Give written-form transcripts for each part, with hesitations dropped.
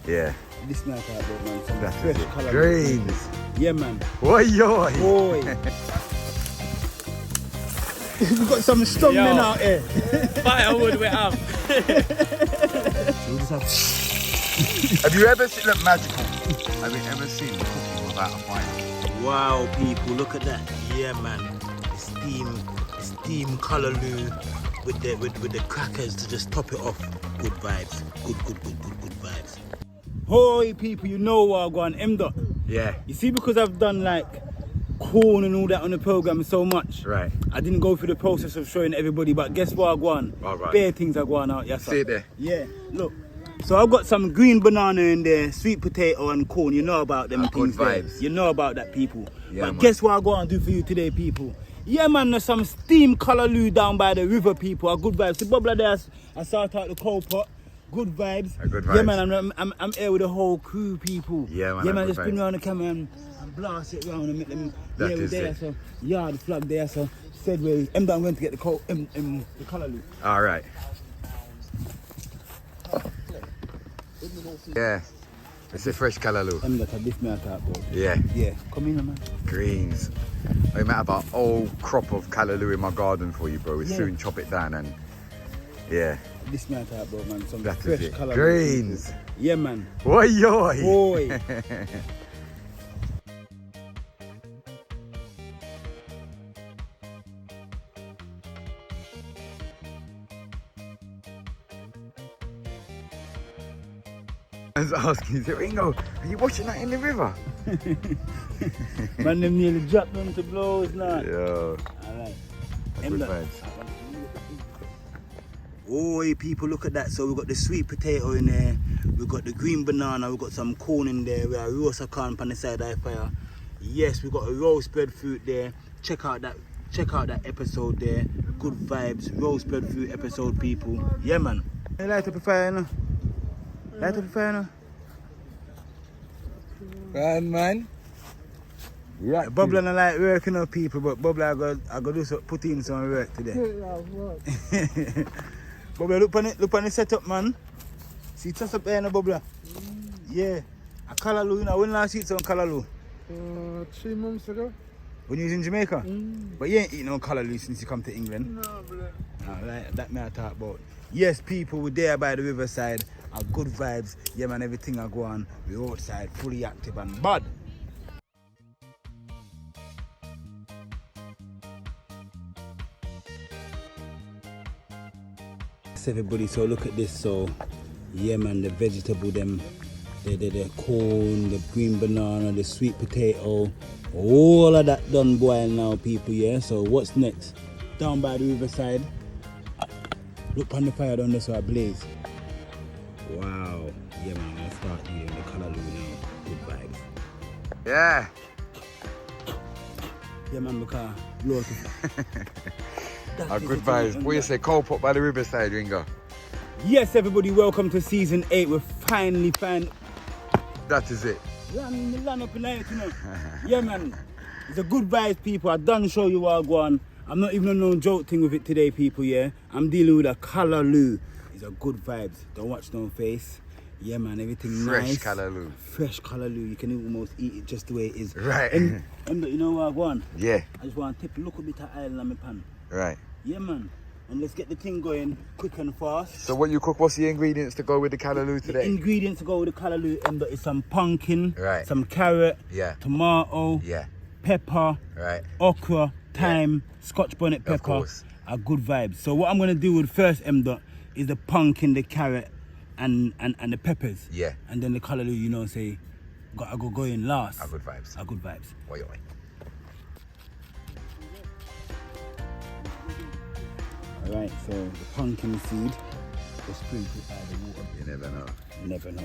Yeah. This night out there, man. Some That's fresh it. colour. Greens. Yeah, man. Oi, oi. Boy. We've got some strong men out here. Firewood we have. Have you ever seen, look, magical. Have you ever seen cooking without a fire? Wow, people, look at that. Yeah, man. Steam callaloo with the crackers to just top it off. Good vibes. Good vibes. Hoy, people, you know what I go on M. Yeah. You see, because I've done like corn and all that on the program so much, Right. I didn't go through the process of showing everybody, but guess what I go on? All right. Bare things I go on out, yes sir. See it there? Yeah, look. So I've got some green banana in there, sweet potato and corn. You know about them Good things there. vibes. You know about that, people. Yeah, but man. guess what I go and do for you today, people? Yeah, man, there's some steamed callaloo down by the river, people. A good vibes. See, Bubba there, I start out the cold pot. Good vibes. Good Yeah, vibes. man, I'm here with the whole crew, people. Yeah, man, Yeah, man, good just spin vibes. around the camera and blast it round and make them. That Yeah, we're is there, it. so yeah, the flag there, so said we. I'm going to get the the callaloo. All right. Yeah. It's a fresh callaloo. I'm gonna this man out, bro. Yeah. Yeah, come in, man. Greens. I might have a whole crop of callaloo in my garden for you, bro. We'll Yeah. soon chop it down and yeah. This man out, bro, man. Some That is fresh it. callaloo. Greens. Yeah, man. Oi, oi. Boy. I was asking, he said, Ringo, are you watching that in the river? Man, them nearly dropped them to blows now. Yo. Alright. Good vibes. Oi, people, look at that. So we've got the sweet potato in there. We've got the green banana. We've got some corn in there. We have roast a corn on the side of the fire. Yes, we've got a roast bread fruit there. Check out that episode there. Good vibes. Roast bread fruit episode, people. Yeah, man. Hey, light up the fire, no? Light up the fire, no? Right, man. Right. Bubble and I like working on people, but Bubble I go do so, put in some work today. Bubble, look on the setup, man. See it's up there, no Bubble. Yeah. A callaloo, you know, when last you eat some callaloo? 3 months ago. When you was in Jamaica? But you ain't eating no callaloo since you come to England. No, bro. Alright, that may I talk about. Yes, people, we're there by the riverside. Our good vibes. Yeah, man, everything I go on. We're outside, fully active and bad. Yes, everybody, so look at this. So, yeah, man, the vegetable, them, the corn, the green banana, the sweet potato, all of that done boil now, people, yeah? So, what's next? Down by the riverside. Look on the fire down there so I blaze. Wow. Yeah, man, I'm gonna start eating the callaloo now. Good vibes. Yeah. Yeah, man, because blow it. Good vibes. What you say, cold pot by the riverside, Ringo? Yes, everybody, welcome to season 8. We're finally That is it. land up in the night, you know. Yeah, man. It's a good vibes, people. I done show you what I go on. I'm not even on no joke thing with it today, people, yeah? I'm dealing with a callaloo. It's a good vibes. Don't watch no face. Yeah, man, everything Fresh nice. callaloo. Fresh callaloo. You can almost eat it just the way it is. Right. And you know what I go on? Yeah. I just want to tip a little bit of oil on my pan. Right. Yeah, man. And let's get the thing going quick and fast. So what you cook, what's the ingredients to go with the callaloo The today? ingredients to go with the callaloo is some pumpkin, Right. some carrot, Yeah. tomato, Yeah. pepper, Right. okra, thyme, scotch bonnet pepper. course. Are good vibes. So what I'm gonna do with first is the pumpkin, the carrot, and the peppers. Yeah. And then the callaloo, you know, say, I go in last. Good vibes. Are good vibes. Oi, oi. Alright, so the pumpkin seed, just sprinkle it out of the water. You never know. You never know.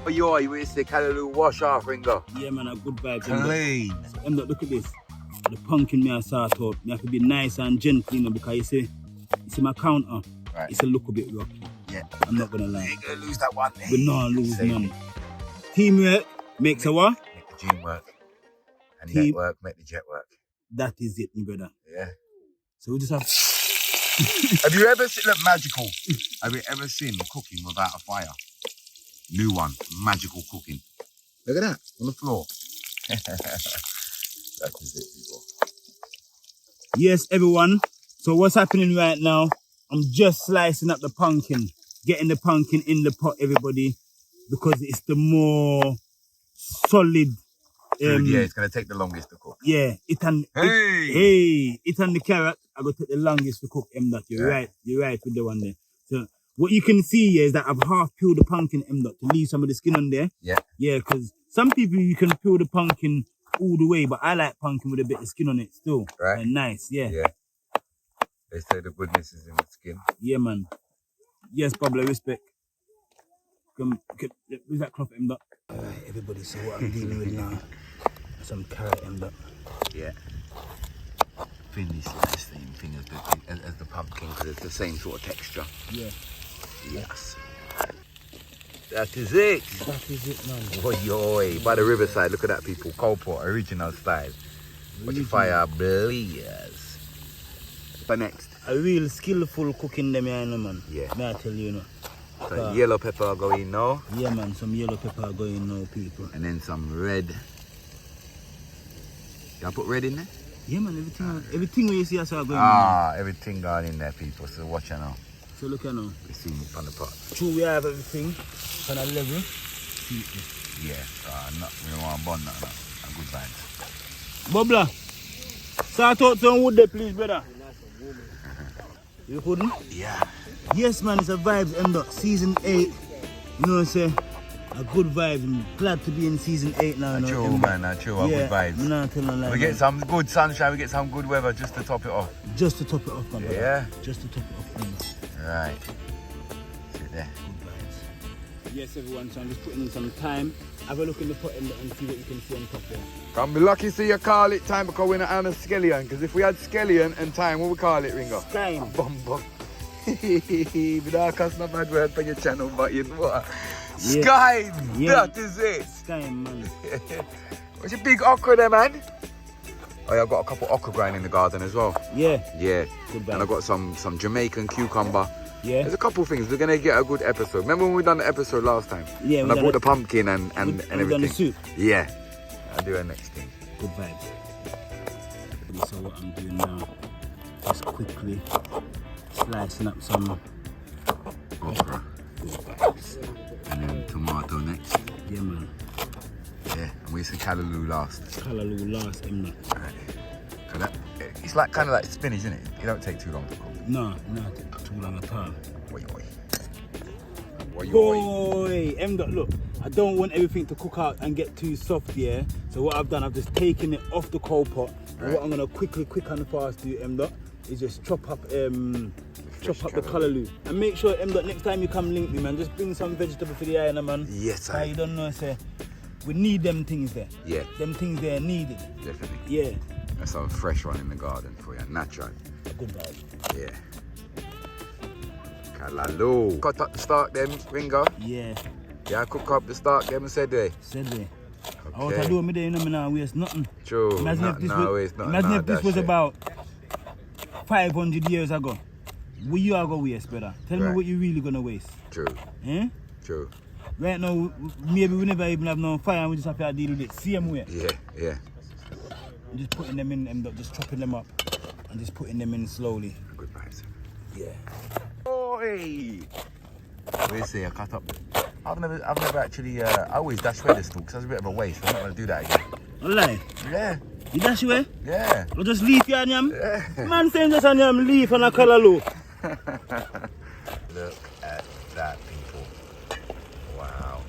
Oi, oi, where's the callaloo wash off, Ringo? Yeah, man, a good vibes. Clean. So, look at this. The pumpkin me I sort out. Me have to be nice and gentle, you know, because you see my counter. Right. It's a little bit rough. Yeah. I'm not gonna lie. Ain't gonna lose that one. But no, lose Same. none. Teamwork makes a what? Make the dream work. And Keep- network, make the jet work. That is it, my brother. Yeah. So we just have. Have you ever seen, look, magical. Have you ever seen cooking without a fire? New one, magical cooking. Look at that, on the floor. That is it, people. Yes, everyone. So what's happening right now? I'm just slicing up the pumpkin, getting the pumpkin in the pot, everybody, because it's the more solid. Yeah, it's gonna take the longest to cook. Yeah, it and the carrot are gonna take the longest to cook. That you're right with the one there. So what you can see here is that I've half peeled the pumpkin to leave some of the skin on there. Yeah. Yeah, because some people you can peel the pumpkin all the way, but I like pumpkin with a bit of skin on it still. Right. And nice, yeah. Yeah. They say the goodness is in the skin. Yeah, man. Yes, Pablo, respect. Where's that cloth Alright, everybody, so what I'm dealing with now, some carrot Yeah. Thinly sliced thing as the pumpkin, because it's the same sort of texture. Yeah. Yes. That is it. That is it, man. Oi, by the riverside, look at that, people. Coal pot, original style. Watch the fire blaze. But next. A real skillful cooking them, man. Yeah. May I tell you, So yellow pepper going now. Yeah, man, some yellow pepper going now, people. And then some red. Y'all put red in there? Yeah, man, everything we see, I saw going Everything gone in there, people. So watch out now. So look at now. We see it on the pot. True, we have everything on a level. Yeah, we don't want to burn nothing. A good vibes. Bubbler, start out some wood there, please, brother. You couldn't? Yeah. Yes, man, it's a vibes, season 8. You know what I'm saying? A good vibe. I'm glad to be in season 8 now. True, man, true. Good vibes. We get some good sunshine, we get some good weather just to top it off. Just to top it off, man. Yeah. Just to top it off, man. Right. Sit there. Good vibes. Yes, everyone, so I'm just putting in some time. Have a look in the pot and see what you can see on top there. Can be lucky see you call it time because we're not on a scallion. Because if we had scallion and time, what we call it, Ringo? Time. Bum. We don't cost no bad word for your channel, but you know what? Sky! Yeah. That is it! Sky, man. What's your big okra there, man? Oh yeah, I've got a couple okra growing in the garden as well. Yeah. Yeah. Good And I've got some Jamaican cucumber. Yeah. There's a couple of things. We're going to get a good episode. Remember when we done the episode last time? Yeah. And I bought the pumpkin and we everything. done the soup. Yeah. I'll do our next thing. Good vibes. So what I'm doing now, just quickly slicing up some Okra. good vibes. And then tomato next. Yeah, man. Yeah. And we say callaloo last. CALLALOO last, Right. It's like kind of like spinach, isn't it? It don't take too long to cook. No, not too long at all. Boy. Boy, look, I don't want everything to cook out and get too soft, yeah? So what I've done, I've just taken it off the coal pot. And what I'm gonna quick and fast do, is just chop up the CALLALOO. And make sure, next time you come link me, man, just bring some vegetable for the island, man. Yes, You don't know, say, we need them things there. Yeah. Them things there are needed. Definitely. Yeah. That's some fresh one in the garden for you. Natural. A good vibe. Yeah. Callaloo. Cut up the stalk them, Ringo. Yeah. Yeah, cook up the stalk them and said they. Said they. Okay. What I do with me there, you know, me not waste nothing. True. Imagine if this was it. about 500 years ago. What you are going to waste, brother? Tell me what you really going to waste. True. Eh? True. Right now, maybe we never even have no fire and we just have to deal with it same way. Yeah. Just putting them in, just chopping them up and just putting them in slowly. Good vibes. Yeah. Oi! What do you say? I cut up. I've never actually. I always dash away the stalks. That's a bit of a waste. I'm not going to do that again. Alright. Yeah. You dash away? Yeah. Or just leave your yam? Yeah. Man saying just on yam leaf and a CALLALOO. Look at that, people. Wow.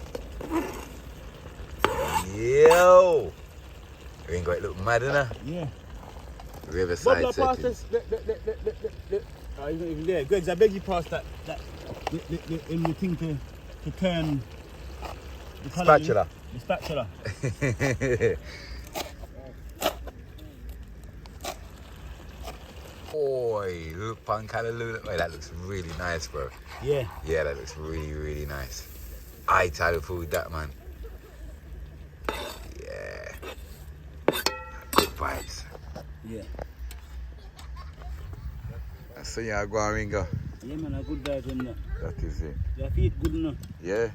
Yo! Ringo, it look mad, innit? Yeah. Riverside Bubba, pass settings. this. Oh, he's not even there. Greggs, I beg you pass that in the thing to turn the Spatula. The spatula. Oi, look, pan CALLALOO. Wait, that looks really nice, bro. Yeah. Yeah, that looks really, really nice. I title food that, man. Yeah. vibes. Yeah. So yeah, go on, Ringo. Yeah, man, a good vibe in there. That is it. Your feet good enough? Yeah.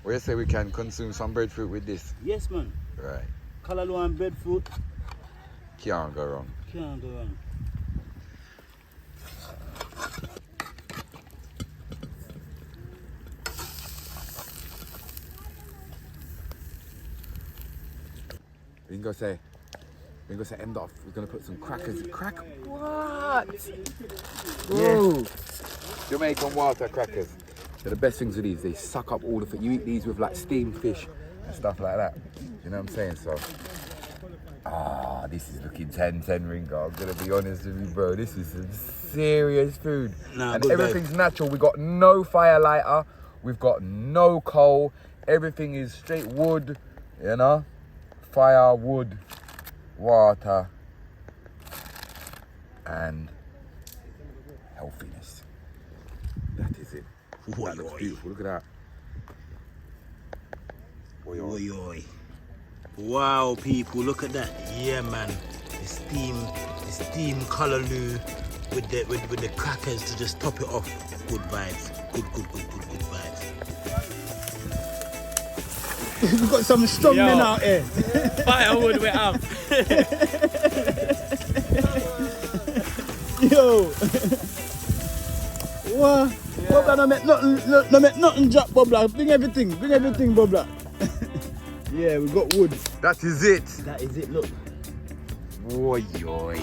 Where you say we can consume some breadfruit with this? Yes, man. Right. Callaloo and breadfruit. Can't go wrong. Can't go wrong. Ringo say end off. We're gonna put some crackers. What? Bro. Jamaican water crackers. They're the best things with these. They suck up all the food. You eat these with like steamed fish and stuff like that. You know what I'm saying? So, this is looking 10-10, Ringo. I'm gonna be honest with you, bro. This is some serious food. Nah, and good everything's natural. We got no fire lighter. We've got no coal. Everything is straight wood, you know? Fire, wood, water, and healthiness. That is it. That looks beautiful. Look at that. Oi, oi. Oi, oi. Wow, people, look at that. Yeah, man. The steam callaloo with the crackers to just top it off. Good vibes. Good vibes. We've got some strong men out here. Firewood we have. Yo. What? Bobla, no make nothing drop, Bobla. Bring everything, Bobla. Yeah, we got wood. That is it. That is it, look. Oi, oi.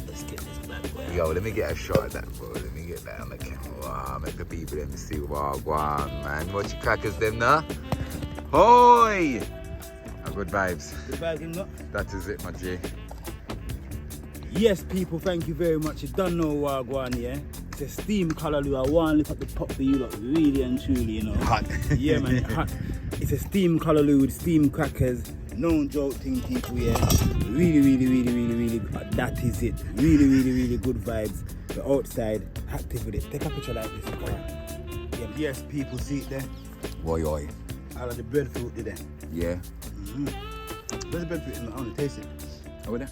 Let's get this bad boy. Yo, let me get a shot of that, bro. Let me get that on the camera. Wow, make the people them see what go on, man. Watch your crackers them now. Hoi! Good vibes. Good vibes, innit? That is it, my G. Yes, people, thank you very much. You don't know what go on here. It's a steam callaloo. I want to lift up the pot for you, lot, really and truly, you know. Hot. Yeah, man, hot. It's a steam callaloo with steam crackers. No joke thing, people, yeah. Really, that is it. Really good vibes. The outside, active with it. Take a picture like this. Yeah. Yes, people, see it there. Oi. Out of the breadfruit there. Yeah. Where's the breadfruit in the oven? Taste it. Over there.